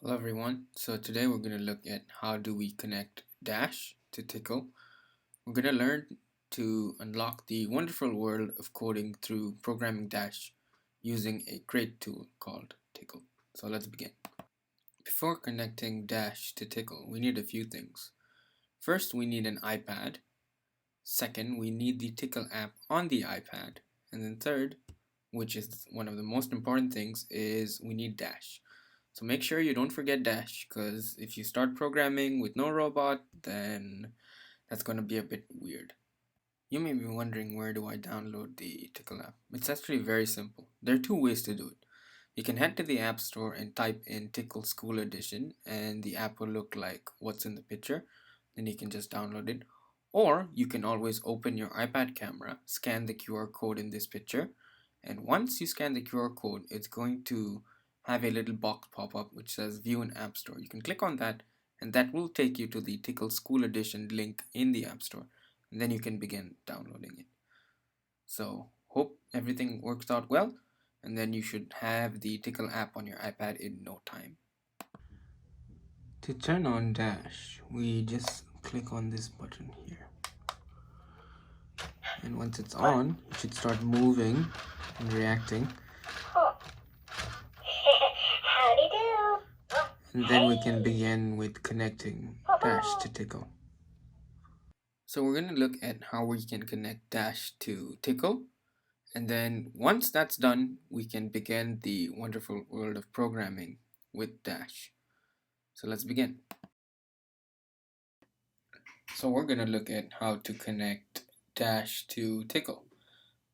Hello everyone. So today we're going to look at how do we connect Dash to Tickle. We're going to learn to unlock the wonderful world of coding through programming Dash using a great tool called Tickle. So let's begin. Before connecting Dash to Tickle, we need a few things. First, we need an iPad. Second, we need the Tickle app on the iPad. And then third, which is one of the most important things, is we need Dash. So make sure you don't forget Dash, because if you start programming with no robot, then that's going to be a bit weird. You may be wondering, where do I download the Tickle app? It's actually very simple. There are two ways to do it. You can head to the App Store and type in Tickle School Edition, and the app will look like what's in the picture. Then you can just download it. Or you can always open your iPad camera, scan the QR code in this picture, and once you scan the QR code, it's going to have a little box pop up which says View in App Store. You can click on that, and that will take you to the Tickle School Edition link in the App Store, and then you can begin downloading it. So hope everything works out well, and then you should have the Tickle app on your iPad in no time. To turn on Dash, we just click on this button here, and once it's on, it should start moving and reacting. Howdy do. And then we can begin with connecting Dash to Tickle. So we're going to look at how we can connect Dash to Tickle, and then once that's done, we can begin the wonderful world of programming with Dash. So let's begin. So we're going to look at how to connect Dash to Tickle.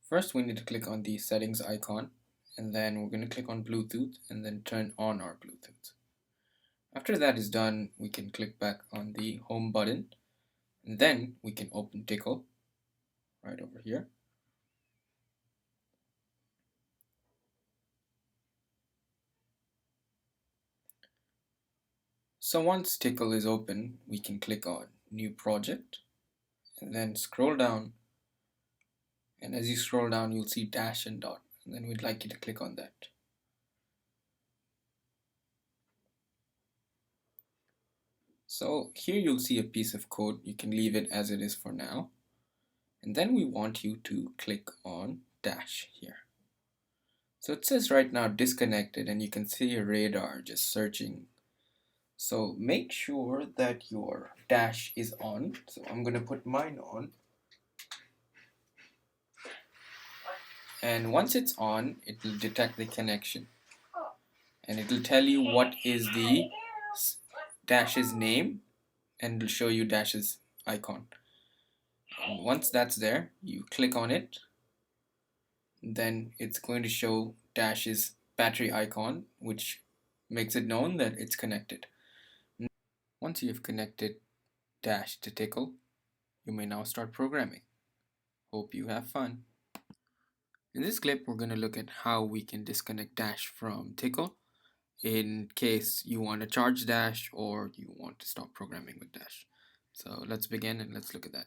First, we need to click on the settings icon, and then we're going to click on Bluetooth and then turn on our Bluetooth. After that is done, we can click back on the home button, and then we can open Tickle right over here. So once Tickle is open, we can click on New Project and then scroll down, and as you scroll down you'll see Dash and Dot, and then we'd like you to click on that. So here you'll see a piece of code. You can leave it as it is for now, and then we want you to click on Dash here. So it says right now disconnected, and you can see your radar just searching. So make sure that your Dash is on. So I'm going to put mine on. And once it's on, it will detect the connection. And it will tell you what is the Dash's name, and it'll show you Dash's icon. And once that's there, you click on it. Then it's going to show Dash's battery icon, which makes it known that it's connected. Once you've connected Dash to Tickle, you may now start programming. Hope you have fun. In this clip, we're going to look at how we can disconnect Dash from Tickle in case you want to charge Dash or you want to stop programming with Dash. So let's begin and let's look at that.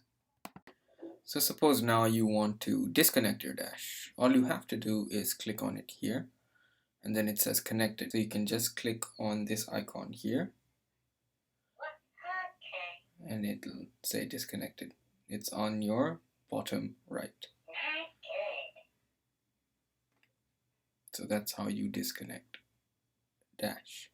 So suppose now you want to disconnect your Dash. All you have to do is click on it here, and then it says connected. So you can just click on this icon here, and it'll say disconnected. It's on your bottom right. So that's how you disconnect Dash.